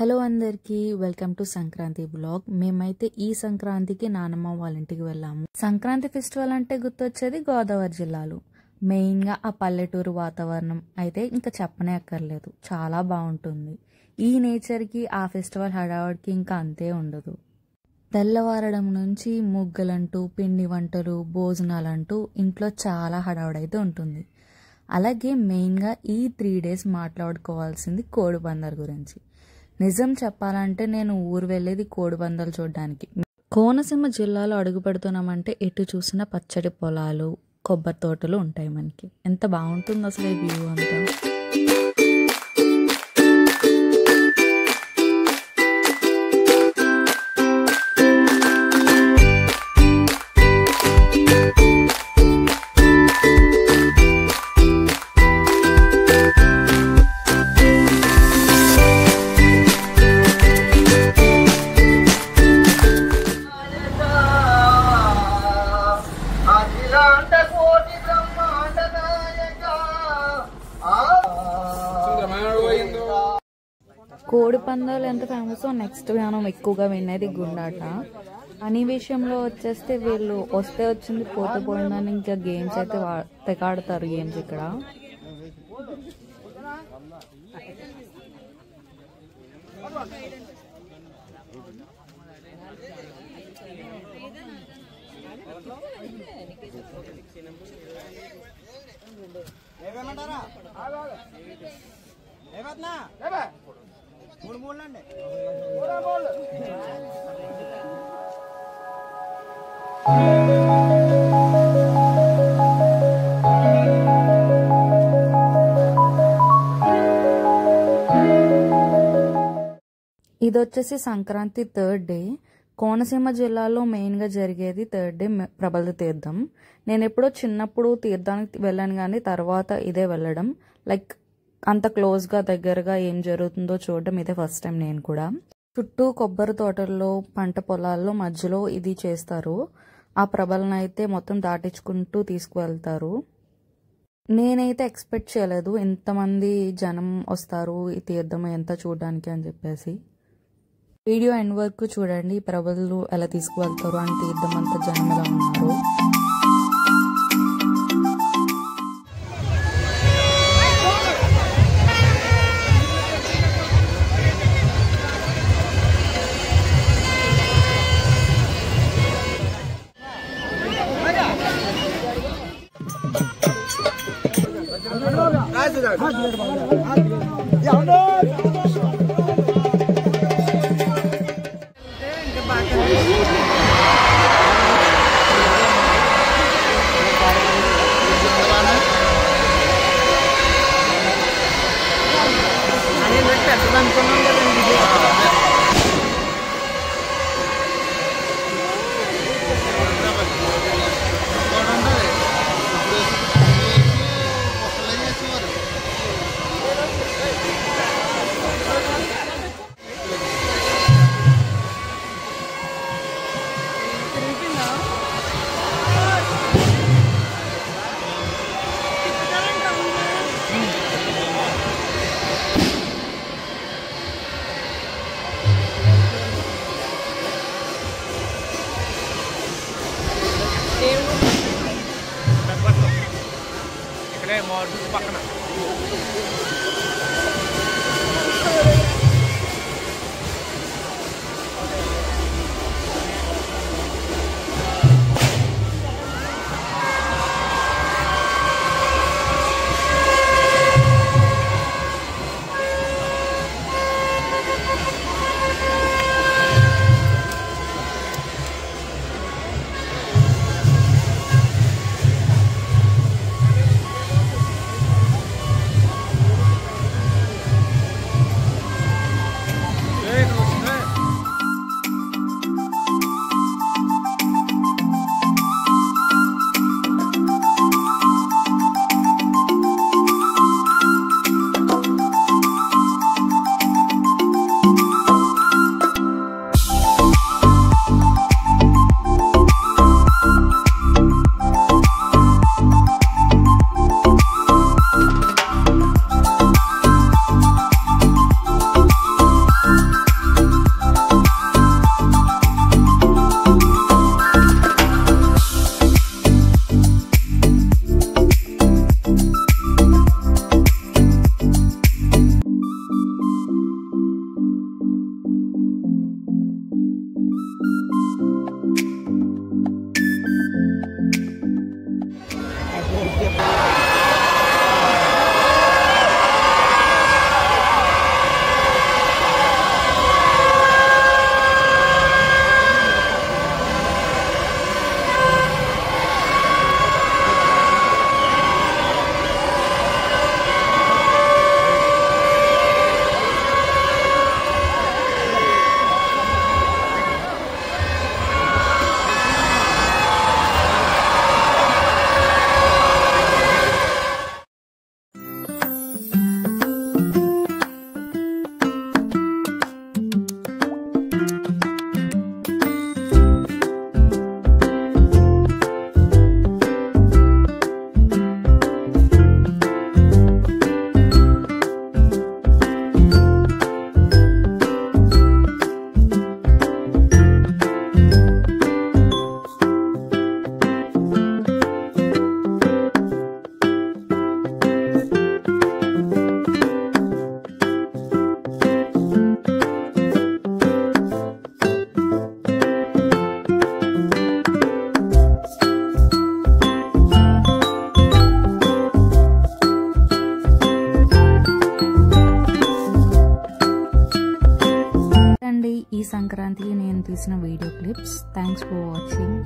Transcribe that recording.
Hello అందరికీ welcome to Sankranti blog. మేమైతే ఈ సంక్రాంతికి నానమ్మ వాళ్ళ ఇంటికి వెళ్ళాము. సంక్రాంతి ఫెస్టివల్ అంటే గుర్తొచ్చేది గోదావరి జిల్లాలో. మెయిన్గా ఆ పల్లెటూరు వాతావరణం అయితే ఇంకా చెప్పనే అక్కర్లేదు, చాలా బాగుంటుంది. ఈ నేచర్కి ఆ ఫెస్టివల్ హడావుడికి ఇంకా అంతే ఉండదు. తెల్లవారడం నుంచి ముగ్గులంటూ, పిండి వంటలు, భోజనాలంటూ ఇంట్లో చాలా హడావుడైతే ఉంటుంది. అలాగే మెయిన్గా ఈ 3 days మాట్లాడుకోవాల్సింది కోడిపందాల గురించి. నిజం చెప్పాలంటే నేను ఊరు వెళ్ళేది కోడిపందాలు చూడడానికి. కోనసీమ జిల్లాలో అడుగు పెడుతున్నామంటే ఎటు చూసినా పచ్చడి పొలాలు, కొబ్బరి తోటలు ఉంటాయి. మనకి ఎంత బాగుంటుంది అసలు ఈ వ్యూ అంతా. కోడి పందాలు ఎంత ఫేమస్, నెక్స్ట్ మనం ఎక్కువగా వినేది గుండాట. అని విషయంలో వచ్చేస్తే వీళ్ళు వస్తే వచ్చింది, పోతే పోయిందని ఇంకా గేమ్స్ అయితే తెగాడతారు. గేమ్స్ ఇక్కడ ఇది వచ్చేసి సంక్రాంతి 3rd డే. కోనసీమ జిల్లాలో మెయిన్గా జరిగేది 3rd డే ప్రబల తీర్థం. నేను ఎప్పుడో చిన్నప్పుడు తీర్థానికి వెళ్ళాను, కానీ తర్వాత ఇదే వెళ్ళడం, లైక్ అంత క్లోజ్గా దగ్గరగా ఏం జరుగుతుందో చూడడం ఇదే ఫస్ట్ టైం నేను కూడా. చుట్టూ కొబ్బరి తోటల్లో, పంట పొలాల్లో మధ్యలో ఇది చేస్తారు. ఆ ప్రభలను అయితే మొత్తం దాటించుకుంటూ తీసుకువెళ్తారు. నేనైతే ఎక్స్పెక్ట్ చేయలేదు ఇంతమంది జనం వస్తారు ఈ తీర్థం ఎంత చూడడానికి అని చెప్పేసి. వీడియో ఎండ్ వరకు చూడండి, ప్రభలు ఎలా తీసుకువెళ్తారు అని, తీర్థం అంతా జనం ఎలా ఉన్నారు. పక్కన సంక్రాంతికి నేను తీసిన video clips. Thanks for watching.